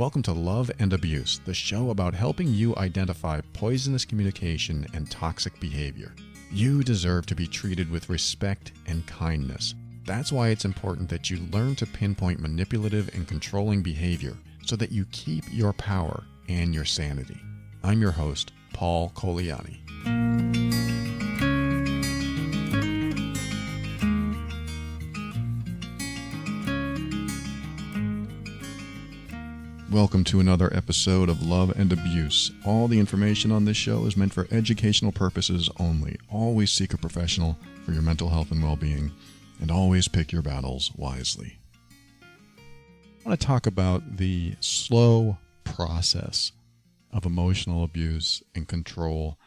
Welcome to Love and Abuse, the show about helping you identify poisonous communication and toxic behavior. You deserve to be treated with respect and kindness. That's why it's important that you learn to pinpoint manipulative and controlling behavior so that you keep your power and your sanity. I'm your host, Paul Coliani. Welcome to another episode of Love and Abuse. All the information on this show is meant for educational purposes only. Always seek a professional for your mental health and well-being, and always pick your battles wisely. I want to talk about the slow process of emotional abuse and control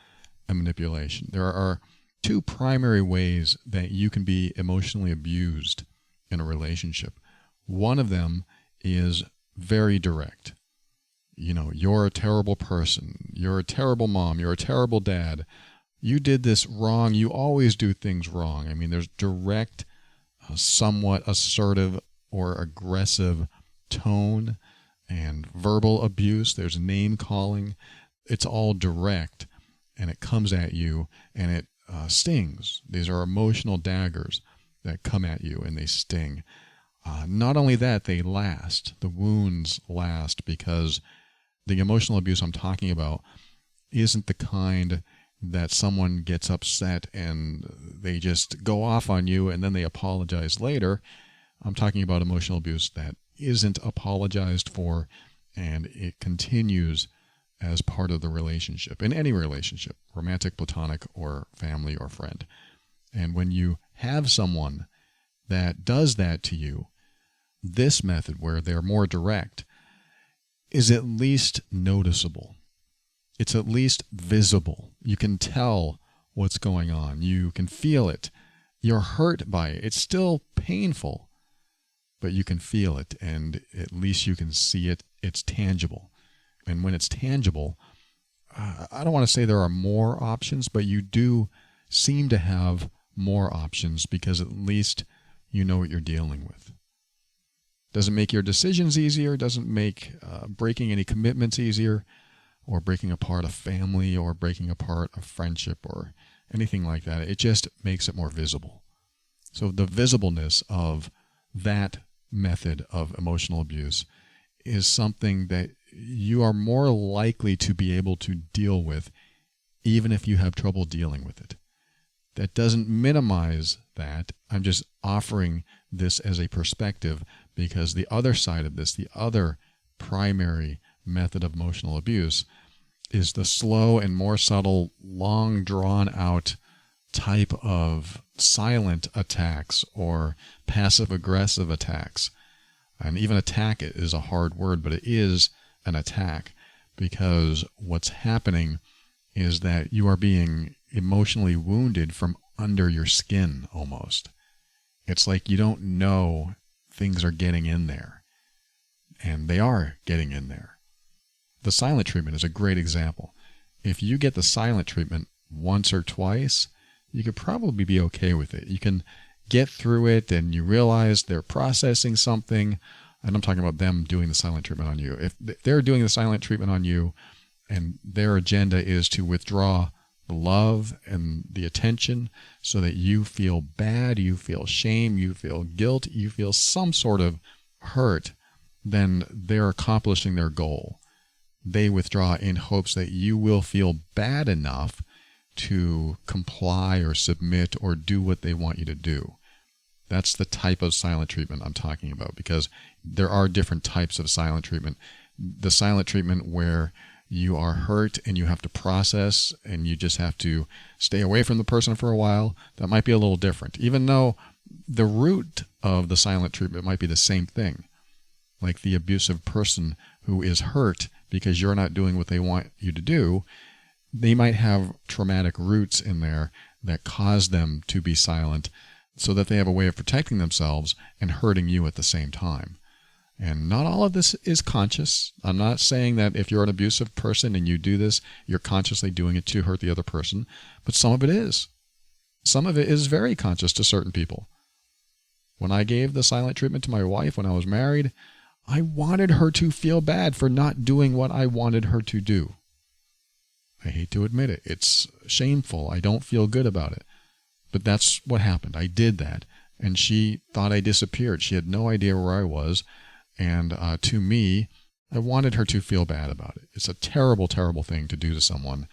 and manipulation. There are two primary ways that you can be emotionally abused in a relationship. One of them is very direct. You're a terrible person. You're a terrible mom. You're a terrible dad. You did this wrong. You always do things wrong. There's direct, somewhat assertive or aggressive tone and verbal abuse. There's name calling. It's all direct, and it comes at you, and it stings. These are emotional daggers that come at you, and they sting. Not only that, they last. The wounds last because the emotional abuse I'm talking about isn't the kind that someone gets upset and they just go off on you and then they apologize later. I'm talking about emotional abuse that isn't apologized for, and it continues as part of the relationship, in any relationship, romantic, platonic, or family or friend. And when you have someone that does that to you, this method, where they're more direct, is at least noticeable. It's at least visible. You can tell what's going on. You can feel it. You're hurt by it. It's still painful, but you can feel it, and at least you can see it. It's tangible. And when it's tangible, I don't want to say there are more options, but you do seem to have more options because at least you know what you're dealing with. Doesn't make your decisions easier, doesn't make breaking any commitments easier, or breaking apart a family, or breaking apart a friendship, or anything like that. It just makes it more visible. So the visibleness of that method of emotional abuse is something that you are more likely to be able to deal with, even if you have trouble dealing with it. That doesn't minimize that. I'm just offering this as a perspective, because the other side of this, the other primary method of emotional abuse, is the slow and more subtle, long drawn out type of silent attacks or passive aggressive attacks. And even attack is a hard word, but it is an attack, because what's happening is that you are being emotionally wounded from under your skin almost. It's like you don't know things are getting in there, and they are getting in there. The silent treatment is a great example. If you get the silent treatment once or twice, you could probably be okay with it. You can get through it, and you realize they're processing something, and I'm talking about them doing the silent treatment on you. If they're doing the silent treatment on you, and their agenda is to withdraw the love and the attention so that you feel bad, you feel shame, you feel guilt, you feel some sort of hurt, then they're accomplishing their goal. They withdraw in hopes that you will feel bad enough to comply or submit or do what they want you to do. That's the type of silent treatment I'm talking about, because there are different types of silent treatment. The silent treatment where you are hurt and you have to process and you just have to stay away from the person for a while, that might be a little different, even though the root of the silent treatment might be the same thing. Like the abusive person who is hurt because you're not doing what they want you to do, they might have traumatic roots in there that cause them to be silent, so that they have a way of protecting themselves and hurting you at the same time. And not all of this is conscious. I'm not saying that if you're an abusive person and you do this, you're consciously doing it to hurt the other person, but some of it is. Some of it is very conscious to certain people. When I gave the silent treatment to my wife when I was married, I wanted her to feel bad for not doing what I wanted her to do. I hate to admit it. It's shameful. I don't feel good about it. But that's what happened. I did that. And she thought I disappeared. She had no idea where I was. And to me, I wanted her to feel bad about it. It's a terrible, terrible thing to do to someone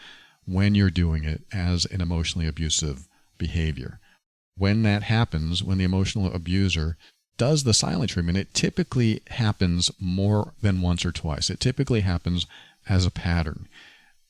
when you're doing it as an emotionally abusive behavior. When that happens, when the emotional abuser does the silent treatment, it typically happens more than once or twice. It typically happens as a pattern.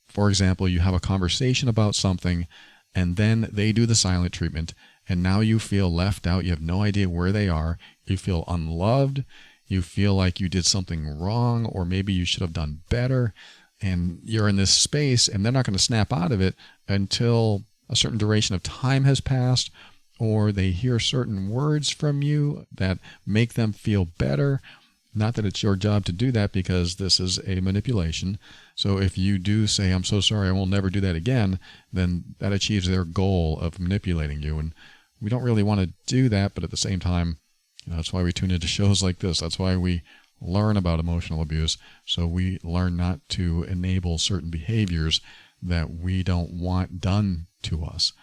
For example, you have a conversation about something, and then they do the silent treatment, and now you feel left out. You have no idea where they are. You feel unloved. You feel like you did something wrong, or maybe you should have done better, and you're in this space, and they're not going to snap out of it until a certain duration of time has passed, or they hear certain words from you that make them feel better. Not that it's your job to do that, because this is a manipulation. So if you do say, I'm so sorry, I will never do that again, then that achieves their goal of manipulating you. And we don't really want to do that, but at the same time, that's why we tune into shows like this. That's why we learn about emotional abuse, so we learn not to enable certain behaviors that we don't want done to us.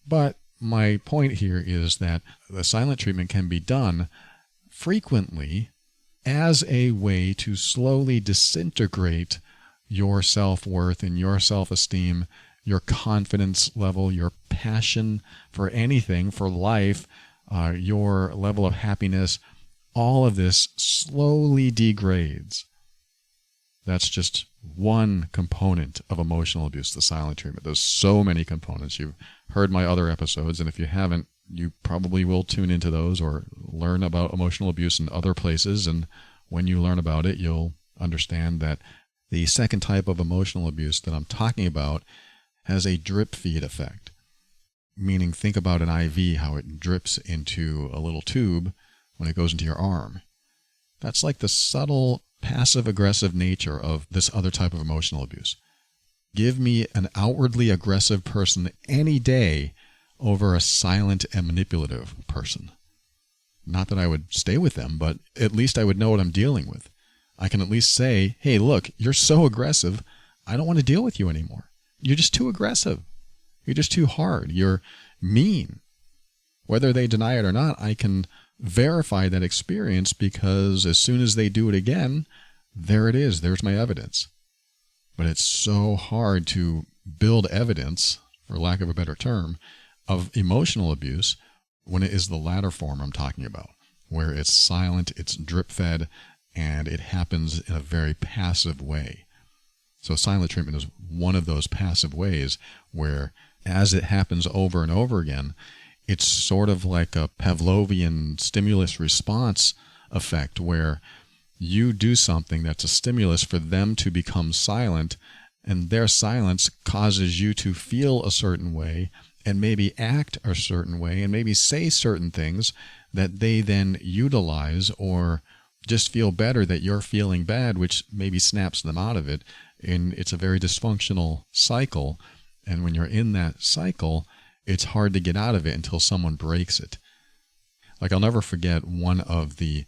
But my point here is that the silent treatment can be done frequently as a way to slowly disintegrate your self-worth and your self-esteem, your confidence level, your passion for anything, for life, your level of happiness. All of this slowly degrades. That's just one component of emotional abuse, the silent treatment. There's so many components. You've heard my other episodes, and if you haven't, you probably will tune into those or learn about emotional abuse in other places. And when you learn about it, you'll understand that the second type of emotional abuse that I'm talking about has a drip feed effect. Meaning, think about an IV, how it drips into a little tube when it goes into your arm. That's like the subtle passive-aggressive nature of this other type of emotional abuse. Give me an outwardly aggressive person any day over a silent and manipulative person. Not that I would stay with them, but at least I would know what I'm dealing with. I can at least say, hey, look, you're so aggressive, I don't want to deal with you anymore. You're just too aggressive. You're just too hard. You're mean. Whether they deny it or not, I can verify that experience, because as soon as they do it again, there it is. There's my evidence. But it's so hard to build evidence, for lack of a better term, of emotional abuse when it is the latter form I'm talking about, where it's silent, it's drip-fed, and it happens in a very passive way. So silent treatment is one of those passive ways where, as it happens over and over again, it's sort of like a Pavlovian stimulus response effect, where you do something that's a stimulus for them to become silent, and their silence causes you to feel a certain way and maybe act a certain way and maybe say certain things that they then utilize, or just feel better that you're feeling bad, which maybe snaps them out of it. And it's a very dysfunctional cycle. And when you're in that cycle, it's hard to get out of it until someone breaks it. Like, I'll never forget one of the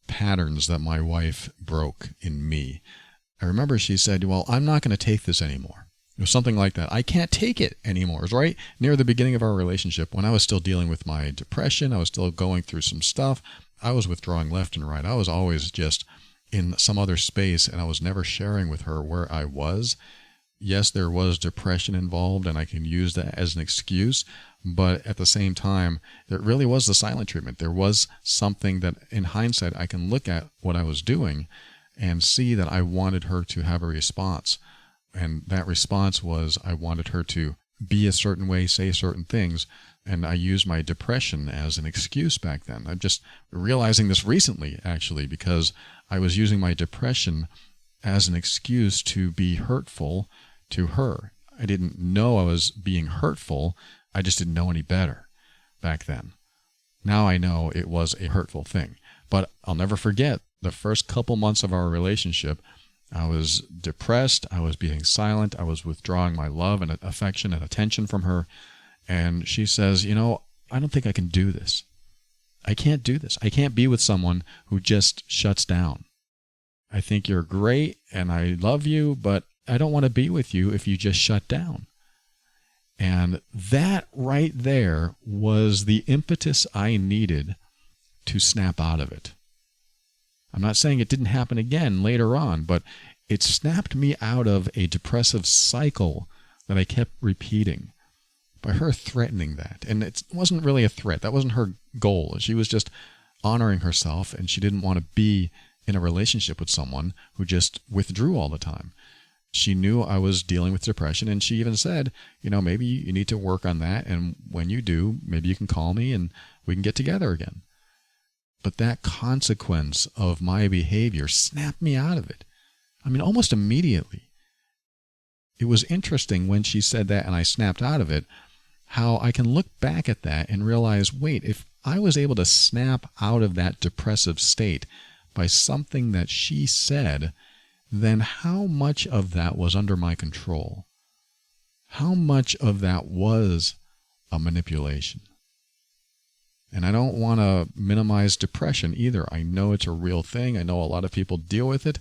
patterns that my wife broke in me. I remember she said, well, I'm not going to take this anymore. It was something like that. I can't take it anymore. It was right near the beginning of our relationship, when I was still dealing with my depression. I was still going through some stuff. I was withdrawing left and right. I was always just in some other space, and I was never sharing with her where I was. Yes, there was depression involved, and I can use that as an excuse, but at the same time, there really was the silent treatment. There was something that, in hindsight, I can look at what I was doing and see that I wanted her to have a response. And that response was, I wanted her to be a certain way, say certain things, and I used my depression as an excuse back then. I'm just realizing this recently, actually, because I was using my depression as an excuse to be hurtful to her. I didn't know I was being hurtful. I just didn't know any better back then. Now I know it was a hurtful thing. But I'll never forget the first couple months of our relationship. I was depressed. I was being silent. I was withdrawing my love and affection and attention from her. And she says, you know, I don't think I can do this. I can't do this. I can't be with someone who just shuts down. I think you're great and I love you, but I don't want to be with you if you just shut down. And that right there was the impetus I needed to snap out of it. I'm not saying it didn't happen again later on, but it snapped me out of a depressive cycle that I kept repeating by her threatening that. And it wasn't really a threat. That wasn't her goal. She was just honoring herself, and she didn't want to be in a relationship with someone who just withdrew all the time. She knew I was dealing with depression, and she even said, maybe you need to work on that, and when you do, maybe you can call me and we can get together again. But that consequence of my behavior snapped me out of it. Almost immediately. It was interesting when she said that and I snapped out of it, how I can look back at that and realize, wait, if I was able to snap out of that depressive state by something that she said, then how much of that was under my control? How much of that was a manipulation? And I don't want to minimize depression either. I know it's a real thing. I know a lot of people deal with it.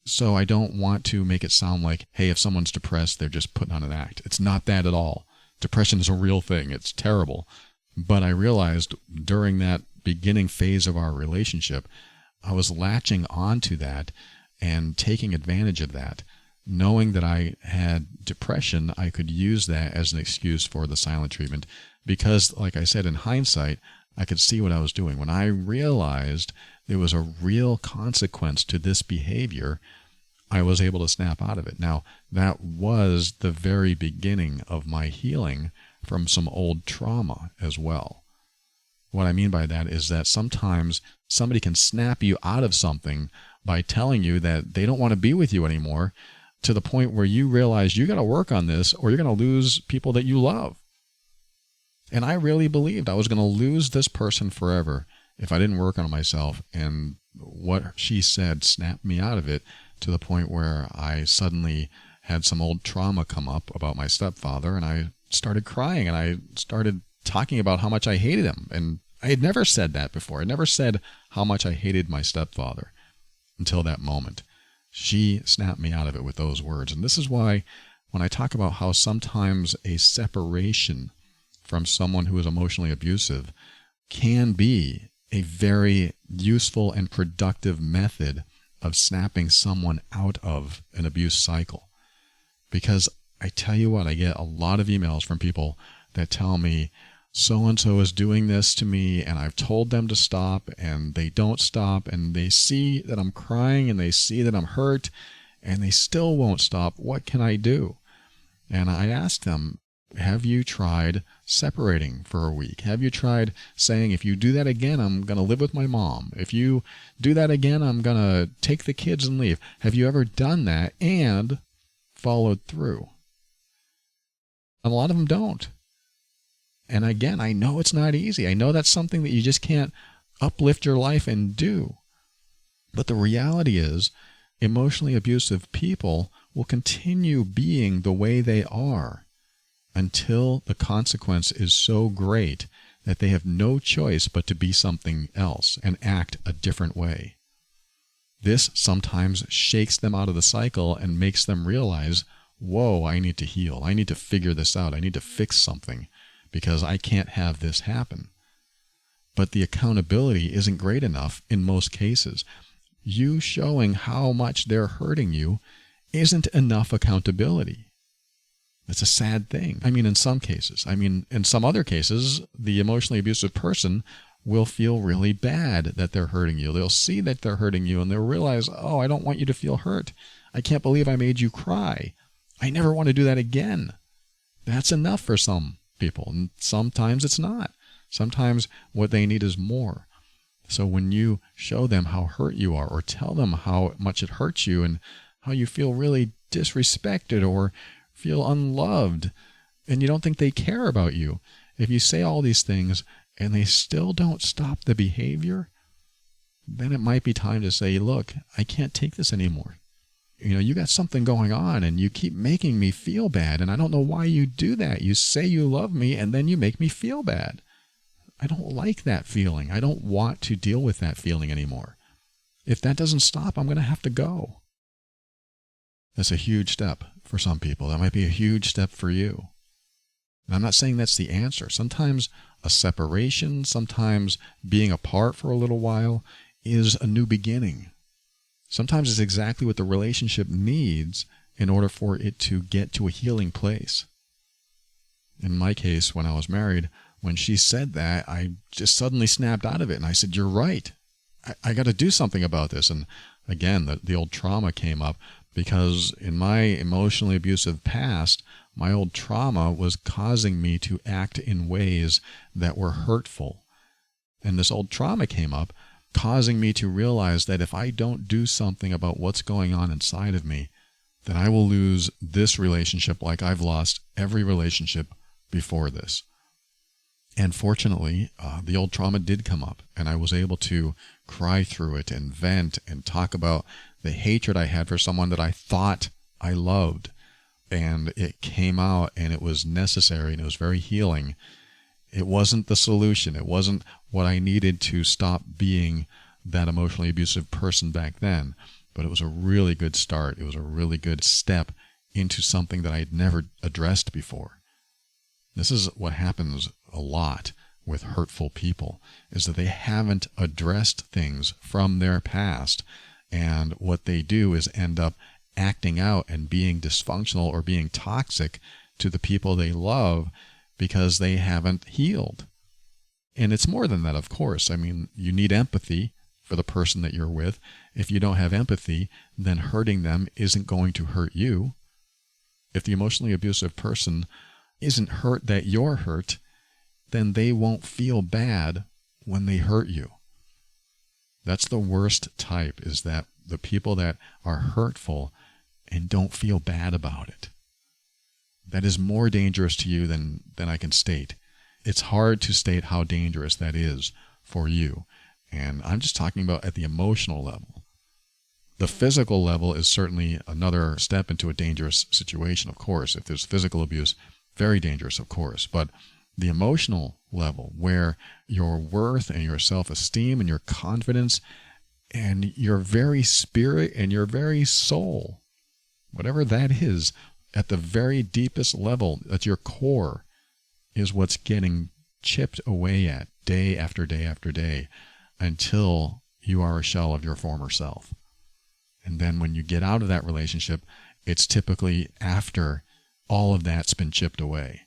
So I don't want to make it sound like, hey, if someone's depressed, they're just putting on an act. It's not that at all. Depression is a real thing. It's terrible. But I realized during that beginning phase of our relationship, I was latching onto that and taking advantage of that. Knowing that I had depression, I could use that as an excuse for the silent treatment because, like I said, in hindsight, I could see what I was doing. When I realized there was a real consequence to this behavior, I was able to snap out of it. Now, that was the very beginning of my healing from some old trauma as well. What I mean by that is that sometimes somebody can snap you out of something by telling you that they don't want to be with you anymore, to the point where you realize you got to work on this or you're going to lose people that you love. And I really believed I was going to lose this person forever if I didn't work on myself. And what she said snapped me out of it to the point where I suddenly had some old trauma come up about my stepfather, and I started crying and I started talking about how much I hated him. And I had never said that before. I never said how much I hated my stepfather until that moment. She snapped me out of it with those words. And this is why when I talk about how sometimes a separation from someone who is emotionally abusive can be a very useful and productive method of snapping someone out of an abuse cycle. Because I tell you what, I get a lot of emails from people that tell me, so-and-so is doing this to me, and I've told them to stop, and they don't stop, and they see that I'm crying, and they see that I'm hurt, and they still won't stop. What can I do? And I ask them, have you tried separating for a week? Have you tried saying, if you do that again, I'm going to live with my mom. If you do that again, I'm going to take the kids and leave. Have you ever done that and followed through? And a lot of them don't. And again, I know it's not easy. I know that's something that you just can't uplift your life and do. But the reality is, emotionally abusive people will continue being the way they are until the consequence is so great that they have no choice but to be something else and act a different way. This sometimes shakes them out of the cycle and makes them realize, whoa, I need to heal. I need to figure this out. I need to fix something because I can't have this happen. But the accountability isn't great enough in most cases. You showing how much they're hurting you isn't enough accountability. It's a sad thing. In some cases. In some other cases, the emotionally abusive person will feel really bad that they're hurting you. They'll see that they're hurting you and they'll realize, oh, I don't want you to feel hurt. I can't believe I made you cry. I never want to do that again. That's enough for some people. And sometimes it's not. Sometimes what they need is more. So when you show them how hurt you are, or tell them how much it hurts you and how you feel really disrespected or feel unloved, and you don't think they care about you, if you say all these things and they still don't stop the behavior, then it might be time to say, look, I can't take this anymore. You got something going on and you keep making me feel bad, and I don't know why you do that. You say you love me and then you make me feel bad. I don't like that feeling. I don't want to deal with that feeling anymore. if that doesn't stop, I'm going to have to go. That's a huge step for some people. That might be a huge step for you. And I'm not saying that's the answer. Sometimes a separation, sometimes being apart for a little while is a new beginning. Sometimes it's exactly what the relationship needs in order for it to get to a healing place. In my case, when I was married, when she said that, I just suddenly snapped out of it. And I said, you're right. I got to do something about this. And again, the old trauma came up because in my emotionally abusive past, my old trauma was causing me to act in ways that were hurtful. And this old trauma came up, causing me to realize that if I don't do something about what's going on inside of me, then I will lose this relationship like I've lost every relationship before this. And fortunately, the old trauma did come up, and I was able to cry through it and vent and talk about the hatred I had for someone that I thought I loved. And it came out, and it was necessary, and it was very healing. It wasn't the solution. It wasn't what I needed to stop being that emotionally abusive person back then, but it was a really good start. It was a really good step into something that I had never addressed before. This is what happens a lot with hurtful people, is that they haven't addressed things from their past, and what they do is end up acting out and being dysfunctional or being toxic to the people they love because they haven't healed. And it's more than that, of course. I mean, you need empathy for the person that you're with. If you don't have empathy, then hurting them isn't going to hurt you. If the emotionally abusive person isn't hurt that you're hurt, then they won't feel bad when they hurt you. That's the worst type, is that the people that are hurtful and don't feel bad about it. That is more dangerous to you than I can state. It's hard to state how dangerous that is for you. And I'm just talking about at the emotional level. The physical level is certainly another step into a dangerous situation, of course. If there's physical abuse, very dangerous, of course. But the emotional level, where your worth and your self-esteem and your confidence and your very spirit and your very soul, whatever that is, at the very deepest level, at your core, is what's getting chipped away at day after day after day until you are a shell of your former self. And then when you get out of that relationship, it's typically after all of that's been chipped away.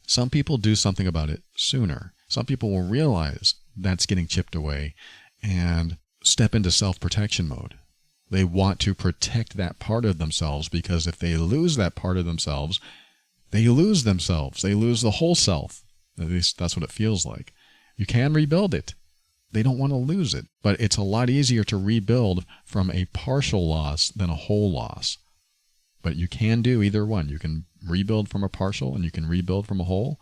Some people do something about it sooner. Some people will realize that's getting chipped away and step into self-protection mode. They want to protect that part of themselves, because if they lose that part of themselves, they lose themselves. They lose the whole self. At least that's what it feels like. You can rebuild it. They don't want to lose it. But it's a lot easier to rebuild from a partial loss than a whole loss. But you can do either one. You can rebuild from a partial and you can rebuild from a whole.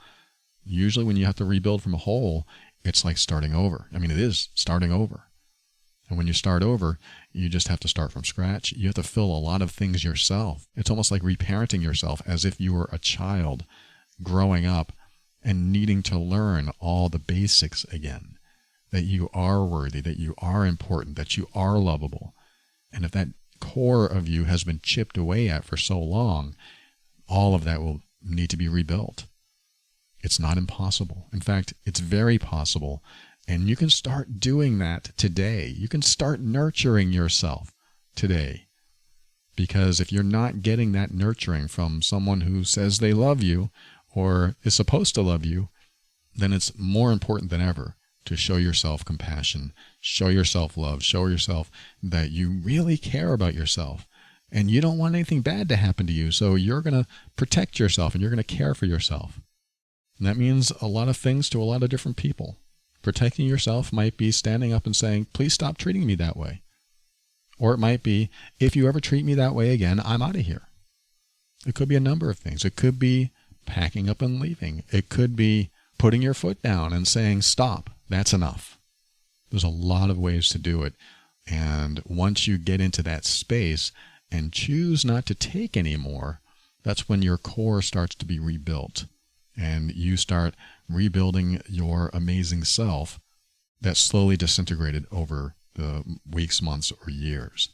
Usually when you have to rebuild from a whole, it's like starting over. I mean, it is starting over. And when you start over, you just have to start from scratch. You have to fill a lot of things yourself. It's almost like reparenting yourself as if you were a child growing up and needing to learn all the basics again. That you are worthy, that you are important, that you are lovable. And if that core of you has been chipped away at for so long, all of that will need to be rebuilt. It's not impossible. In fact, it's very possible. And you can start doing that today. You can start nurturing yourself today. Because if you're not getting that nurturing from someone who says they love you or is supposed to love you, then it's more important than ever to show yourself compassion, show yourself love, show yourself that you really care about yourself. And you don't want anything bad to happen to you, so you're going to protect yourself and you're going to care for yourself. And that means a lot of things to a lot of different people. Protecting yourself might be standing up and saying, please stop treating me that way. Or it might be, if you ever treat me that way again, I'm out of here. It could be a number of things. It could be packing up and leaving. It could be putting your foot down and saying, stop, that's enough. There's a lot of ways to do it. And once you get into that space and choose not to take any more, that's when your core starts to be rebuilt. And you start rebuilding your amazing self that slowly disintegrated over the weeks, months, or years.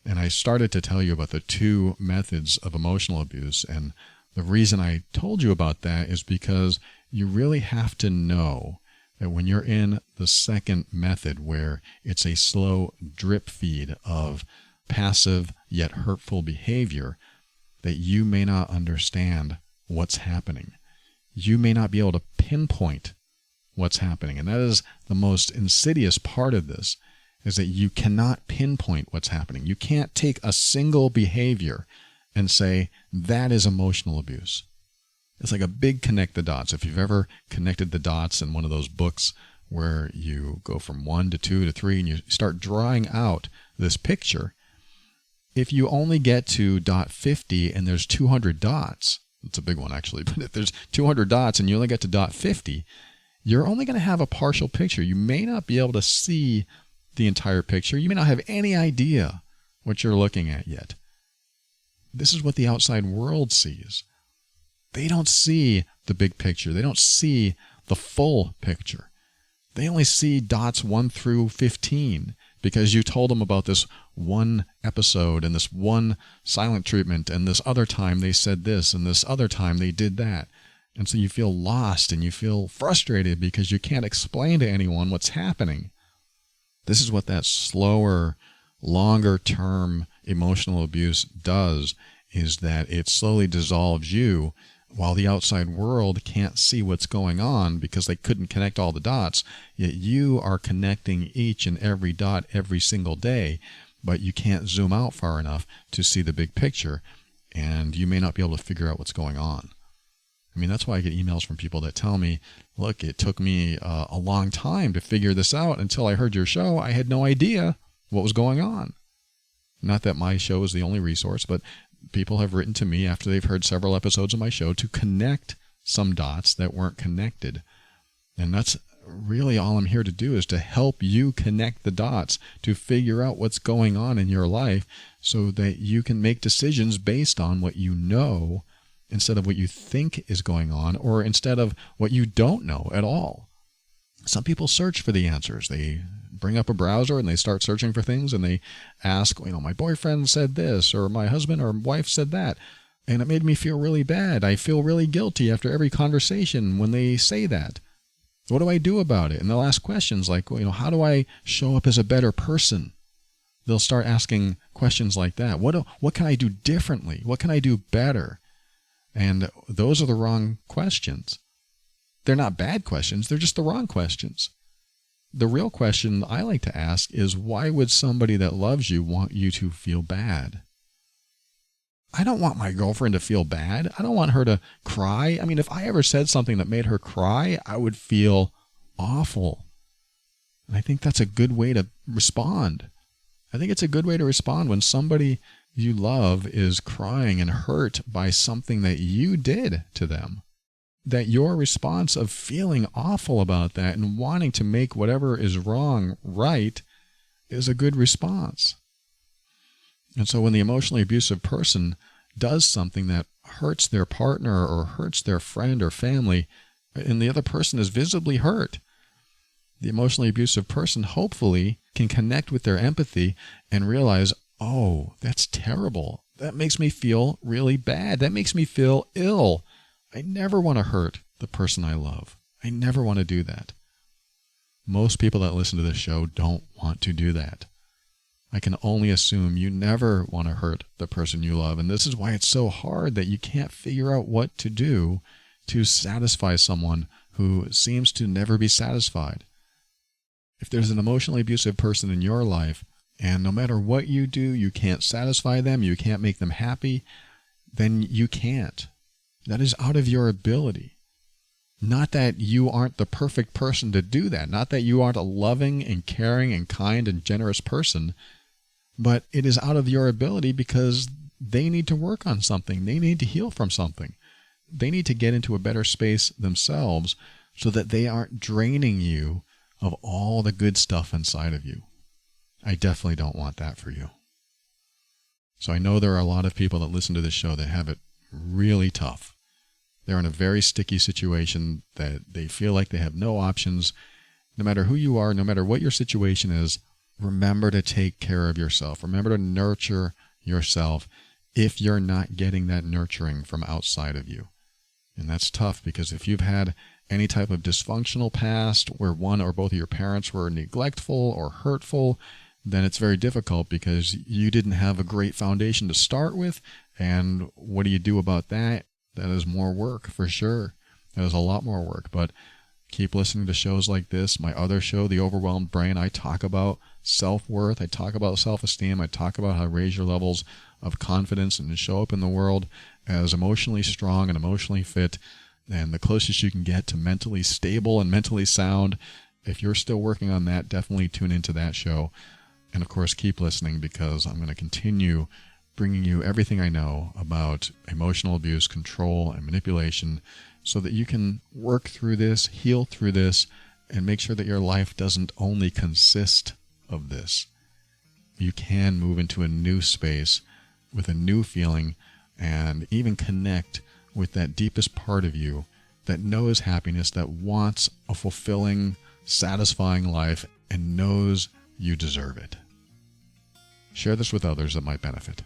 And I started to tell you about the two methods of emotional abuse. And the reason I told you about that is because you really have to know that when you're in the second method, where it's a slow drip feed of passive yet hurtful behavior, that you may not understand what's happening. You may not be able to pinpoint what's happening. And that is the most insidious part of this, is that you cannot pinpoint what's happening. You can't take a single behavior and say, that is emotional abuse. It's like a big connect the dots. If you've ever connected the dots in one of those books where you go from 1 to 2 to 3 and you start drawing out this picture, if you only get to dot 50 and there's 200 dots, it's a big one actually, but if there's 200 dots and you only get to dot 50, you're only going to have a partial picture. You may not be able to see the entire picture. You may not have any idea what you're looking at yet. This is what the outside world sees. They don't see the big picture. They don't see the full picture. They only see dots 1 through 15 because you told them about this one episode and this one silent treatment, and this other time they said this and this other time they did that. And so you feel lost and you feel frustrated because you can't explain to anyone what's happening. This is what that slower, longer term emotional abuse does, is that it slowly dissolves you while the outside world can't see what's going on because they couldn't connect all the dots. Yet you are connecting each and every dot every single day, but you can't zoom out far enough to see the big picture, and you may not be able to figure out what's going on. I mean, that's why I get emails from people that tell me, look, it took me a long time to figure this out. Until I heard your show, I had no idea what was going on. Not that my show is the only resource, but people have written to me after they've heard several episodes of my show to connect some dots that weren't connected. And that's really all I'm here to do, is to help you connect the dots, to figure out what's going on in your life so that you can make decisions based on what you know, instead of what you think is going on, or instead of what you don't know at all. Some people search for the answers. They bring up a browser and they start searching for things, and they ask, my boyfriend said this, or my husband or wife said that, and it made me feel really bad. I feel really guilty after every conversation when they say that. What do I do about it? And they'll ask questions like, how do I show up as a better person? They'll start asking questions like that. What can I do differently? What can I do better? And those are the wrong questions. They're not bad questions. They're just the wrong questions. The real question I like to ask is, why would somebody that loves you want you to feel bad? I don't want my girlfriend to feel bad. I don't want her to cry. I mean, if I ever said something that made her cry, I would feel awful. And I think that's a good way to respond. I think it's a good way to respond when somebody you love is crying and hurt by something that you did to them. That your response of feeling awful about that and wanting to make whatever is wrong right is a good response. And so when the emotionally abusive person does something that hurts their partner or hurts their friend or family, and the other person is visibly hurt, the emotionally abusive person hopefully can connect with their empathy and realize, oh, that's terrible. That makes me feel really bad. That makes me feel ill. I never want to hurt the person I love. I never want to do that. Most people that listen to this show don't want to do that. I can only assume you never want to hurt the person you love. And this is why it's so hard that you can't figure out what to do to satisfy someone who seems to never be satisfied. If there's an emotionally abusive person in your life, and no matter what you do, you can't satisfy them, you can't make them happy, then you can't. That is out of your ability. Not that you aren't the perfect person to do that. Not that you aren't a loving and caring and kind and generous person. But it is out of your ability because they need to work on something. They need to heal from something. They need to get into a better space themselves so that they aren't draining you of all the good stuff inside of you. I definitely don't want that for you. So I know there are a lot of people that listen to this show that have it really tough. They're in a very sticky situation that they feel like they have no options. No matter who you are, no matter what your situation is, remember to take care of yourself. Remember to nurture yourself if you're not getting that nurturing from outside of you. And that's tough, because if you've had any type of dysfunctional past where one or both of your parents were neglectful or hurtful, then it's very difficult because you didn't have a great foundation to start with. And what do you do about that? That is more work, for sure. That is a lot more work. But keep listening to shows like this. My other show, The Overwhelmed Brain, I talk about self-worth. I talk about self-esteem. I talk about how to raise your levels of confidence and to show up in the world as emotionally strong and emotionally fit, and the closest you can get to mentally stable and mentally sound. If you're still working on that, definitely tune into that show. And of course, keep listening, because I'm going to continue bringing you everything I know about emotional abuse, control, and manipulation, so that you can work through this, heal through this, and make sure that your life doesn't only consist of this. You can move into a new space with a new feeling, and even connect with that deepest part of you that knows happiness, that wants a fulfilling, satisfying life, and knows you deserve it. Share this with others that might benefit.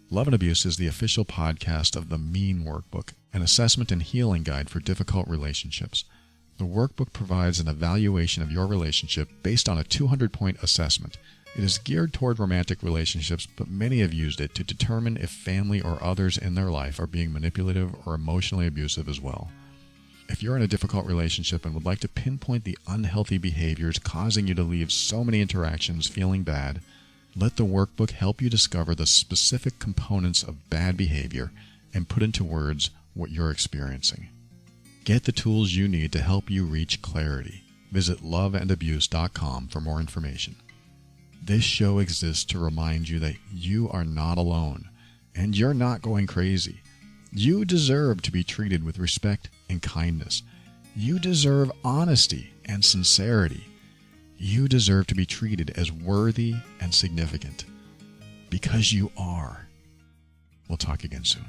Love and Abuse is the official podcast of the Mean Workbook, an assessment and healing guide for difficult relationships. The workbook provides an evaluation of your relationship based on a 200-point assessment. It is geared toward romantic relationships, but many have used it to determine if family or others in their life are being manipulative or emotionally abusive as well. If you're in a difficult relationship and would like to pinpoint the unhealthy behaviors causing you to leave so many interactions feeling bad, let the workbook help you discover the specific components of bad behavior and put into words what you're experiencing. Get the tools you need to help you reach clarity. Visit loveandabuse.com for more information. This show exists to remind you that you are not alone, and you're not going crazy. You deserve to be treated with respect and kindness. You deserve honesty and sincerity. You deserve to be treated as worthy and significant, because you are. We'll talk again soon.